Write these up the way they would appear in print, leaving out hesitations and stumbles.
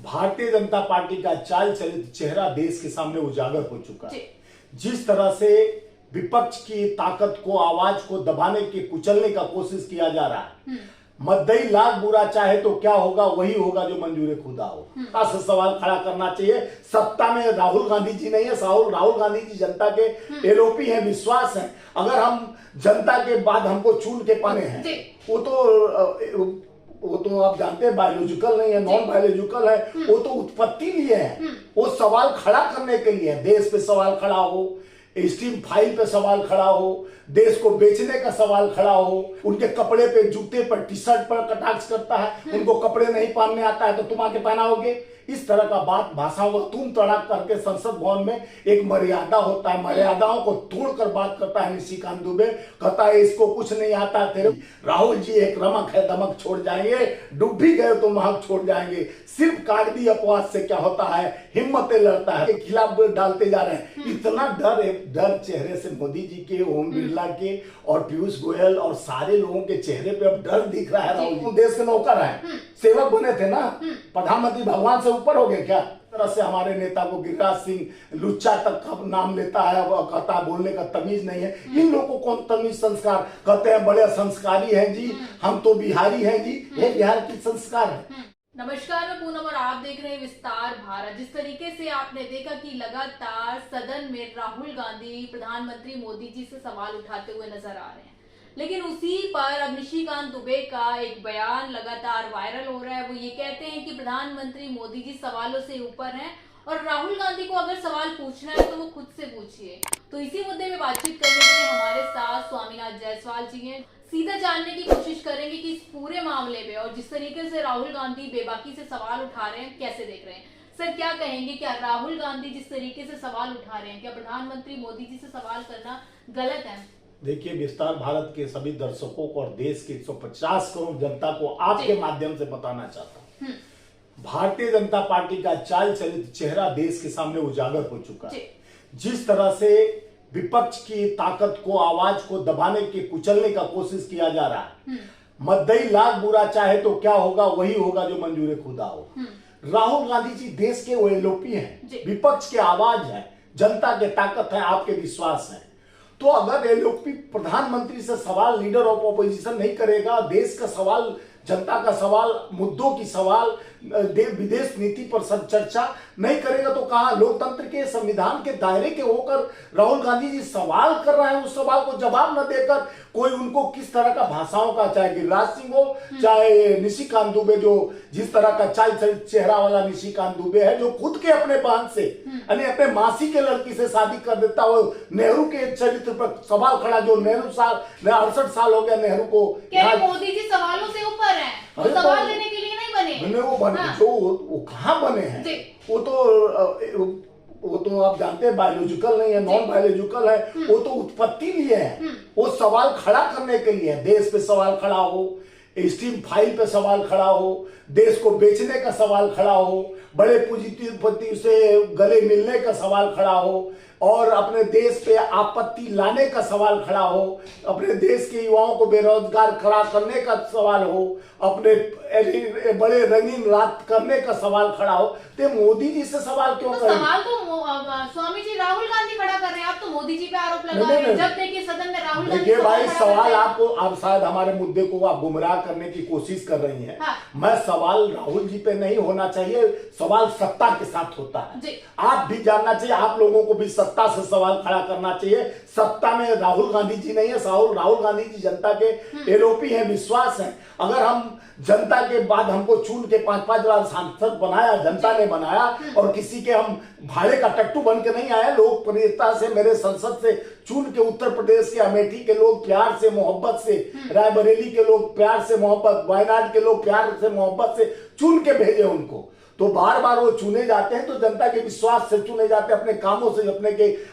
Bharatiya Janata party का चाल चलित चेहरा देश के सामने उजागर हो चुका है। जिस तरह से विपक्ष की ताकत को, आवाज को दबाने की, कुचलने का कोशिश किया जा रहा है। मद्दई लाख बुरा चाहे तो क्या होगा, वही होगा जो मंजूर खुदा हो। ऐसा सवाल खड़ा करना चाहिए। सत्ता में राहुल गांधी जी नहीं है, राहुल गांधी जी जनता के एलओपी है, विश्वास है। अगर हम जनता के बाद हमको चुन के पाने हैं, वो तो आप जानते हैं बायोलॉजिकल नहीं है, नॉन बायोलॉजिकल है। वो तो उत्पत्ति लिए है, वो सवाल खड़ा करने के लिए है। देश पे सवाल खड़ा हो, स्टीम फाइल पे सवाल खड़ा हो, देश को बेचने का सवाल खड़ा हो, उनके कपड़े पे, जूते पर, टी शर्ट पर कटाक्ष करता है। उनको कपड़े नहीं पहनने आता है तो तुम आके पहनाओगे। इस तरह का बात, भाषाओं को तुम तड़ाक करके संसद भवन में एक मर्यादा होता है, मर्यादाओं को तोड़कर बात करता है निशिकांत दुबे। कहता है इसको कुछ नहीं आता तेरे। राहुल जी एक रमक है, दमक छोड़ जाएंगे, डूब भी गए तो महक छोड़ जाएंगे। सिर्फ कागजी अपवाद से क्या होता है, हिम्मतें लड़ता है, खिलाफ डालते जा रहे हैं। इतना डर चेहरे से मोदी जी के, ओम बिरला के और पीयूष गोयल और सारे लोगों के चेहरे पे अब डर दिख रहा है। राहुल जी देश के नौकर है, सेवक बने थे ना, प्रधानमंत्री भगवान से ऊपर हो गए क्या? तरह से हमारे नेता को गिरिराज सिंह लुच्चा तक का नाम लेता है, कहता है बोलने का तमीज नहीं है। इन लोगों को कौन तमीज संस्कार? कहते हैं बड़े संस्कारी हैं जी, हम तो बिहारी हैं जी। ये बिहार की संस्कार है। नमस्कार, मैं पूनम और आप देख रहे हैं विस्तार भारत। जिस तरीके से आपने देखा कि लगातार सदन में राहुल गांधी प्रधानमंत्री मोदी जी से सवाल उठाते हुए नजर आ रहे हैं, लेकिन उसी पर अब निशिकांत दुबे का एक बयान लगातार वायरल हो रहा है। वो ये कहते हैं कि प्रधानमंत्री मोदी जी सवालों से ऊपर हैं और राहुल गांधी को अगर सवाल पूछना है तो वो खुद से पूछिए। तो इसी मुद्दे में बातचीत करने के लिए हमारे साथ स्वामीनाथ जायसवाल जी हैं। सीधा जानने की कोशिश करेंगे कि इस पूरे मामले में और जिस तरीके से राहुल गांधी बेबाकी से सवाल उठा रहे हैं, कैसे देख रहे हैं। सर, क्या कहेंगे, क्या राहुल गांधी जिस तरीके से सवाल उठा रहे हैं, क्या प्रधानमंत्री मोदी जी से सवाल करना गलत है? देखिए, विस्तार भारत के सभी दर्शकों को और देश के 150 करोड़ जनता को आपके माध्यम से बताना चाहता हूं, भारतीय जनता पार्टी का चाल चलित चेहरा देश के सामने उजागर हो चुका है। जिस तरह से विपक्ष की ताकत को, आवाज को दबाने की, कुचलने का कोशिश किया जा रहा है। मद्दई लाख बुरा चाहे तो क्या होगा, वही होगा जो मंजूर खुदा हो। राहुल गांधी जी देश के एलओपी हैं, विपक्ष के आवाज है, जनता के ताकत है, आपके विश्वास है। तो अगर एलओपी प्रधानमंत्री से सवाल, लीडर ऑफ ऑपोजिशन नहीं करेगा, देश का सवाल, जनता का सवाल, मुद्दों की सवाल, विदेश नीति पर सब चर्चा नहीं करेगा तो कहां? लोकतंत्र के, संविधान के दायरे के होकर राहुल गांधी जी सवाल कर रहे हैं, उस सवाल को जवाब न देकर कोई उनको किस तरह का भाषाओं का, चाहे गिरिराज सिंह हो, चाहे निशिकांत दुबे, जो जिस तरह का चाल चलित चेहरा वाला निशिकांत दुबे है, जो खुद के अपने बहन से यानी अपने मासी के लड़की से शादी कर देता हो। नेहरू के चरित्र पर सवाल खड़ा, जो नेहरू साल 68 साल हो गया नेहरू को। मोदी जी सवालों से ऊपर हैं, वो सवाल लेने के लिए नहीं बने। वो बने, जो वो कहाँ बने हैं? वो तो आप जानते हैं बायोलॉजिकल नहीं है, नॉन बायोलॉजिकल है। वो तो उत्पत्ति लिए है, वो सवाल खड़ा करने के लिए है। देश पे सवाल खड़ा हो, स्टीम फाइल पे सवाल खड़ा हो, देश को बेचने का सवाल खड़ा हो, बड़े पूंजीपति से गले मिलने का सवाल खड़ा हो, और अपने देश पे आपत्ति लाने का सवाल खड़ा हो, अपने देश के युवाओं को बेरोजगार खड़ा करने का सवाल हो, अपने बड़े रंगीन रात करने का सवाल खड़ा हो। तो मोदी जी से सवाल क्यों करें? सवाल तो स्वामी जी राहुल गांधी खड़ा कर रहे हैं, आप तो मोदी जी पे आरोप लगा रहे हैं। जब देखिए सदन में राहुल गांधी, देखिए भाई, सवाल आपको, आप शायद हमारे मुद्दे को आप गुमराह करने की कोशिश कर रही हैं। मैं सवाल राहुल जी पे नहीं होना चाहिए, सवाल सत्ता के साथ होता है। आप भी जानना चाहिए, आप लोगों को भी सत्ता से सवाल खड़ा करना चाहिए। सत्ता में राहुल गांधी जी नहीं है, राहुल गांधी जी जनता के एलओपी है, विश्वास है। अगर हम जनता के बाद हमको चुन के 5-5 बार सांसद बनाया, जनता ने बनाया, और किसी के हम भाड़े का टट्टू बन के नहीं आए, लोकप्रियता से मेरे संसद से चुन के, उत्तर प्रदेश के अमेठी के लोग प्यार से, मोहब्बत से, रायबरेली के लोग प्यार से, मोहब्बत, वायनाड के लोग प्यार से, मोहब्बत से चुन के भेजे उनको। तो बार बार वो चुने जाते हैं, तो जनता के विश्वास से चुने जाते हैं, अपने कामों से,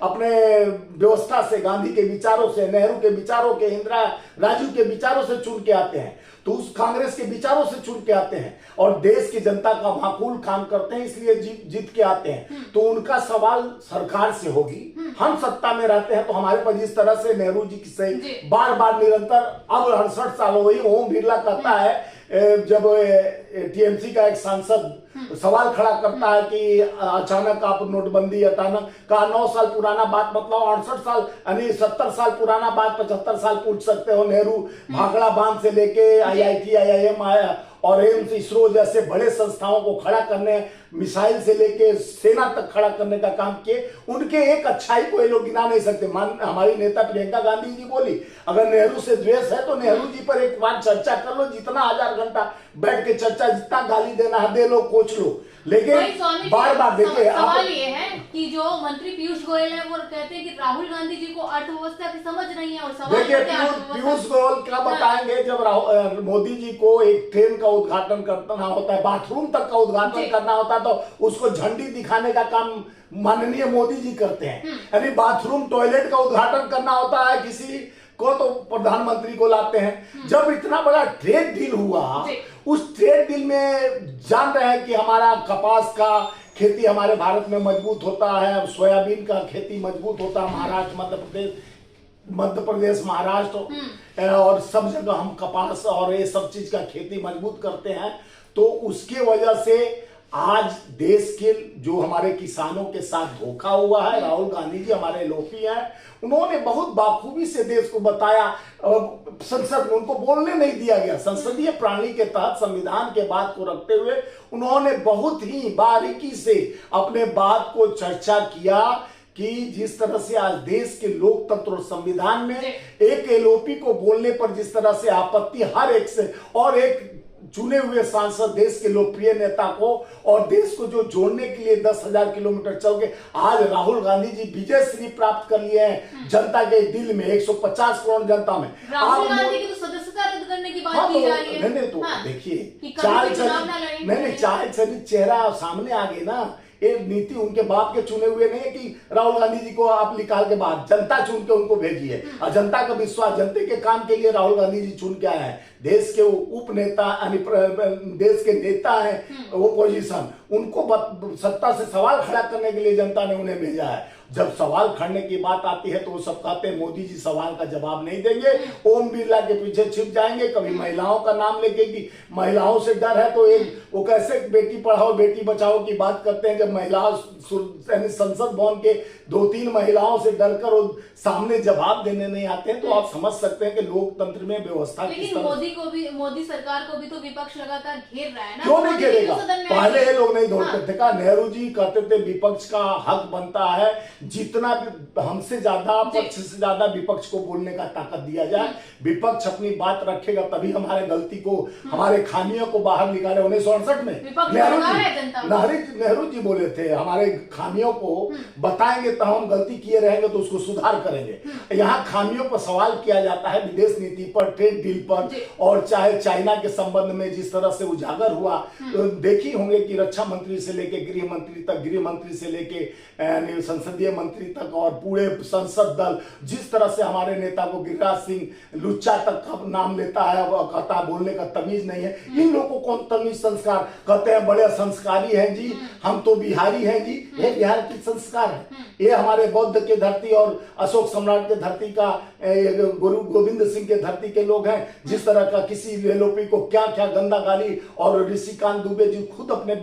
अपने व्यवस्था से, गांधी के विचारों से, नेहरू के विचारों के, इंदिरा राजीव के विचारों से चुन के आते हैं। तो उस कांग्रेस के विचारों से चुन के आते हैं और देश की जनता का माकूल काम करते हैं, इसलिए जीत के आते हैं। तो उनका सवाल सरकार से होगी। हम सत्ता में रहते हैं तो हमारे पास जिस तरह से नेहरू जी से बार बार निरंतर, अब 68 साल हो गई, ओम बिरला कहता है जब टीएमसी का एक सांसद सवाल खड़ा करता है कि अचानक आप नोटबंदी अचानक का 9 साल पुराना बात मतलब 68 साल यानी 70 साल पुराना बात 75 साल पूछ सकते हो। नेहरू भाखड़ा बांध से लेके IIT IIM आया और एम्स इसरो जैसे बड़े संस्थाओं को खड़ा करने, मिसाइल से लेके सेना तक खड़ा करने का काम किए। उनके एक अच्छाई को ये लोग गिना नहीं सकते। हमारी नेता प्रियंका गांधी जी बोली, अगर नेहरू से द्वेष है तो नेहरू जी पर एक बार चर्चा कर लो, जितना 1000 घंटा बैठ के चर्चा, जितना गाली देना है दे लो, कोच लो, लेकिन बार बार देखिए सवाल ये है कि जो मंत्री पीयूष गोयल है वो कहते हैं कि राहुल गांधी जी को अर्थव्यवस्था की समझ नहीं है। और सवाल देखिए पीयूष गोयल क्या बताएंगे जब मोदी जी को एक ट्रेन का उद्घाटन करना होता है, बाथरूम तक का उद्घाटन करना होता है तो उसको झंडी दिखाने का काम माननीय मोदी जी करते हैं। यानी बाथरूम टॉयलेट का उद्घाटन करना होता है किसी को तो प्रधानमंत्री को लाते हैं। जब इतना बड़ा ट्रेड डील हुआ, उस ट्रेड डील में जान रहे हैं कि हमारा कपास का खेती हमारे भारत में मजबूत होता है, सोयाबीन का खेती मजबूत होता है, महाराष्ट्र मध्य प्रदेश महाराष्ट्र और सब जगह हम कपास और ये सब चीज का खेती मजबूत करते हैं। तो उसके वजह से आज देश के जो हमारे किसानों के साथ धोखा हुआ है, राहुल गांधी जी हमारे लोपी हैं, उन्होंने बहुत बाखूबी से देश को बताया। संसद में उनको बोलने नहीं दिया गया। संसदीय प्रणाली के तहत संविधान के बात को रखते हुए उन्होंने बहुत ही बारीकी से अपने बात को चर्चा किया कि जिस तरह से आज देश के लोकतंत्र और संविधान में एक एलओपी को बोलने पर जिस तरह से आपत्ति हर एक से, और एक चुने हुए सांसद देश के लोकप्रिय नेता को और देश को जो जोड़ने के लिए 10,000 किलोमीटर चल के आज राहुल गांधी जी विजय श्री प्राप्त कर लिए हैं जनता के दिल में, 150 करोड़ जनता में। राहुल गांधी की तो सदस्यता रद्द करने की बात की जा रही है। नहीं तो देखिए चाल चलित चेहरा सामने आ गए ना। ये नीति उनके बाप के चुने हुए नहीं है कि राहुल गांधी जी को आप निकाल के बाद जनता चुन के उनको भेजी है। और जनता का विश्वास, जनता के काम के लिए राहुल गांधी जी चुन के आए हैं। देश के उप नेता यानी देश के नेता हैं ओपोजिशन, उनको सत्ता से सवाल खड़ा करने के लिए जनता ने उन्हें भेजा है। जब सवाल खड़ने की बात आती है तो वो सब कहते हैं मोदी जी सवाल का जवाब नहीं देंगे, ओम बिरला के पीछे छिप जाएंगे। कभी महिलाओं का नाम लेके कि महिलाओं से डर है तो एक वो कैसे बेटी पढ़ाओ बेटी बचाओ की बात करते हैं। जब महिलाओं संसद भवन के 2-3 महिलाओं से डरकर वो सामने जवाब देने नहीं आते हैं, तो आप समझ सकते हैं कि लोकतंत्र में व्यवस्था किस तरह। मोदी सरकार को भी तो विपक्ष लगातार घेर रहा है ना। क्यों नहीं घेरेगा? पहले ये लोग नहीं दौड़ते थे। कहा नेहरू जी कहते थे विपक्ष का हक बनता है जितना हमसे ज्यादा पक्ष से ज्यादा विपक्ष को बोलने का ताकत दिया जाए। विपक्ष अपनी बात रखेगा तभी हमारे गलती को, हमारे खामियों को बाहर निकाले। 1968 में नेहरू जी बोले थे हमारे खामियों को बताएंगे तो हम गलती किए रहेंगे तो उसको सुधार करेंगे। यहाँ खामियों पर सवाल किया जाता है विदेश नीति पर, ट्रेड डील पर, और चाहे चाइना के संबंध में जिस तरह से उजागर हुआ। तो देखी होंगे कि रक्षा मंत्री से लेके गृह मंत्री तक, गृह मंत्री से लेके संसदीय मंत्री तक और पूरे संसद दल जिस तरह से हमारे नेता को गिरिराज सिंह लुच्चा तक का नाम लेता है, वो कहता है बोलने का तमीज नहीं है। इन लोगों को कौन तमीज संस्कार कहते हैं? बड़े संस्कारी हैं जी, हम तो बिहारी हैं जी। ये बिहार की संस्कार है, ये हमारे बौद्ध के धरती और अशोक सम्राट के धरती का, गुरु गोविंद सिंह के धरती के लोग हैं। जिस तरह का किसी एलओपी को क्या क्या गंदा गाली, और ऋषिकांत दुबे जी खुद अपने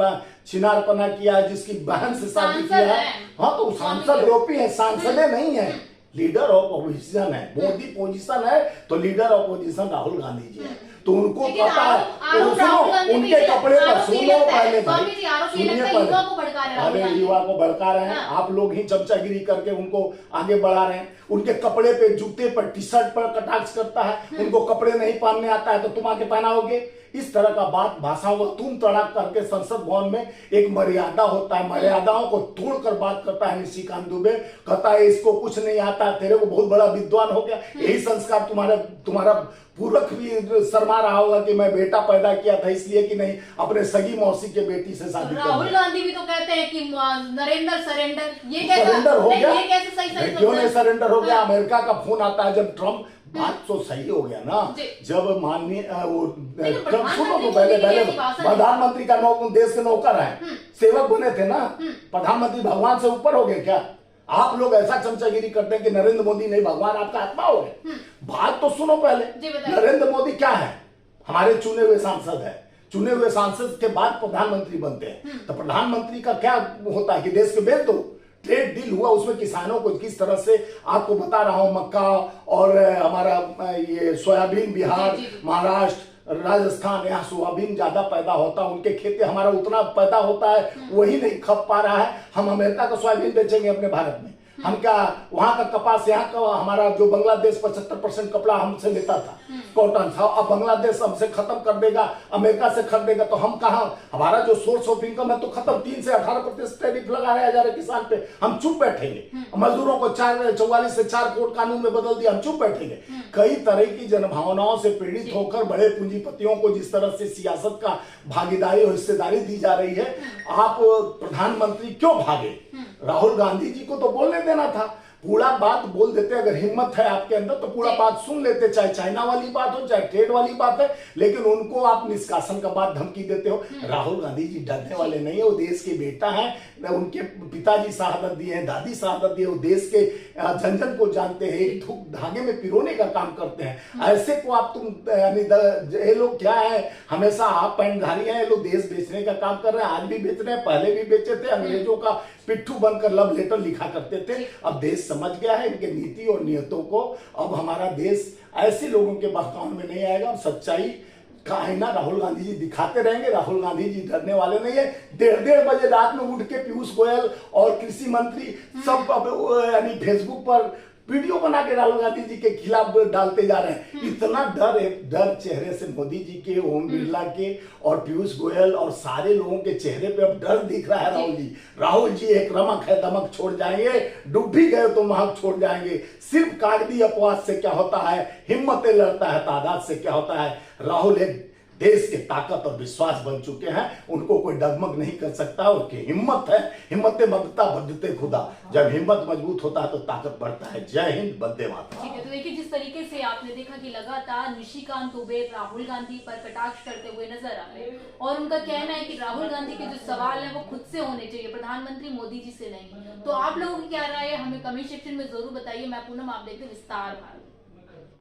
चिनारपना किया है, जिसकी बहन से शादी किया है। हाँ तो सांसद एलओपी है, सांसदे नहीं है, लीडर ऑफ ऑपोजिशन है। मोदी पोजीशन है तो leader of opposition Rahul Gandhi ji है। तो उनको पता है, उनके कपड़े पर सुनो पहले पहले युवा को भड़का रहे हैं आप लोग ही चमचागिरी करके उनको आगे बढ़ा रहे हैं। उनके कपड़े पे, जूते पर, टी शर्ट पर कटाक्ष करता है, उनको कपड़े नहीं पहनने आता है तो तुम आके पहनाओगे। इस तरह का बात भाषाओं को तुम तड़ाक करके संसद भवन में एक मर्यादा होता है, मर्यादाओं को तोड़कर बात करता है निशिकांत दुबे। कहता है इसको कुछ नहीं आता, तेरे को बहुत बड़ा विद्वान हो गया। यही संस्कार तुम्हारा पूरक भी शर्मा रहा होगा कि मैं बेटा पैदा किया था इसलिए कि नहीं अपने सगी मौसी के बेटी से शादी। राहुल गांधी भी तो कहते हैं कि नरेंद्र सरेंडर, ये सरेंडर हो गया, ये कैसे सही क्यों नहीं सरेंडर हो गया? अमेरिका का फोन आता है जब ट्रम्प, बात तो सही हो गया ना। जब माननीय ट्रम्प, सुनो तो पहले प्रधानमंत्री का देश के नौकर है, सेवक बने थे ना। प्रधानमंत्री भगवान से ऊपर हो गए क्या? आप लोग ऐसा चमचागिरी करते हैं कि नरेंद्र मोदी नहीं भगवान आपका आत्मा हो गए। बात तो सुनो पहले, नरेंद्र मोदी क्या है? हमारे चुने हुए सांसद है, चुने हुए सांसद के बाद प्रधानमंत्री बनते हैं। तो प्रधानमंत्री का क्या होता है कि देश के बेच दो। ट्रेड डील हुआ, उसमें किसानों को किस तरह से आपको बता रहा हूं, मक्का और हमारा ये सोयाबीन बिहार, महाराष्ट्र, राजस्थान, यहाँ सोयाबीन ज्यादा पैदा होता है, उनके खेती हमारा उतना पैदा होता है वही नहीं खप पा रहा है। हम अमेरिका का सोयाबीन बेचेंगे अपने भारत में, हम क्या वहां का कपास, यहाँ का हमारा जो बांग्लादेश 75% कपड़ा हमसे लेता था, कॉटन था, अब बांग्लादेश हमसे खत्म कर देगा, अमेरिका से खरीदेगा, तो हम कहा, हमारा जो सोर्स ऑफ इनकम है तो खत्म। 3 से 18% टैरिफ लगा रहे जा रहे किसान पे, हम चुप बैठेंगे। मजदूरों को 44 से 4 कोड कानून में बदल दिया, हम चुप बैठेंगे। कई तरह की जनभावनाओं से पीड़ित होकर बड़े पूंजीपतियों को जिस तरह से सियासत का भागीदारी और हिस्सेदारी दी जा रही है, आप प्रधानमंत्री क्यों भागे? राहुल गांधी जी को तो बोलने देना था, पूरा बात बोल देते। अगर हिम्मत है आपके अंदर तो पूरा बात सुन लेते, चाहे चाइना वाली बात हो, चाहे ट्रेड वाली बात है, लेकिन उनको आप निष्कासन का बात धमकी देते हो। राहुल गांधी जी डरने वाले नहीं है, वो देश के बेटा है, उनके पिताजी शहादत दिए हैं, दादी शहादत दिए, वो देश के जन जन को जानते हैं, एक धूप धागे में पिरोने का काम करते हैं। ऐसे को आप तुम यानी ये लोग क्या है, हमेशा आप पैंटधारी हैं, ये लोग देश बेचने का काम कर रहे हैं, आज भी बेच रहे हैं, पहले भी बेचे थे, अंग्रेजों का पिट्ठू बनकर लव लेटर लिखा करते थे। अब देश समझ गया है इनके नीति और नियतों को। अब हमारा देश ऐसे लोगों के बहकाव में नहीं आएगा। सच्चाई का आईना राहुल गांधी जी दिखाते रहेंगे। राहुल गांधी जी डरने वाले नहीं है। 1:30 बजे रात में उठ के पीयूष गोयल और कृषि मंत्री सब अब यानी फेसबुक पर वीडियो बना के राहुल गांधी जी के खिलाफ डालते जा रहे हैं। इतना डर चेहरे से मोदी जी के, ओम बिरला के और पीयूष गोयल और सारे लोगों के चेहरे पे अब डर दिख रहा है। राहुल जी एक रमक है, दमक छोड़ जाएंगे, डूब भी गए तो महक छोड़ जाएंगे। सिर्फ कागजी अपवाद से क्या होता है, हिम्मतें लड़ता है, तादाद से क्या होता है। राहुल एक देश के ताकत और विश्वास बन चुके हैं, उनको कोई डगमग नहीं कर सकता। उनकी हिम्मत है, हिम्मत मगता बदते खुदा। जब हिम्मत मजबूत होता है तो ताकत बढ़ता है। जय हिंद, वंदे मातरम। ठीक है, तो देखिए जिस तरीके से आपने देखा कि लगातार निशिकांत दुबे राहुल गांधी पर कटाक्ष करते हुए नजर आ रहे हैं और उनका कहना है कि राहुल गांधी के जो सवाल है वो खुद से होने चाहिए, प्रधानमंत्री मोदी जी से नहीं। तो आप लोगों की क्या राय है, हमें कमेंट सेक्शन में जरूर बताइए। मैं पूनम, आप देखते हैं विस्तार भारत।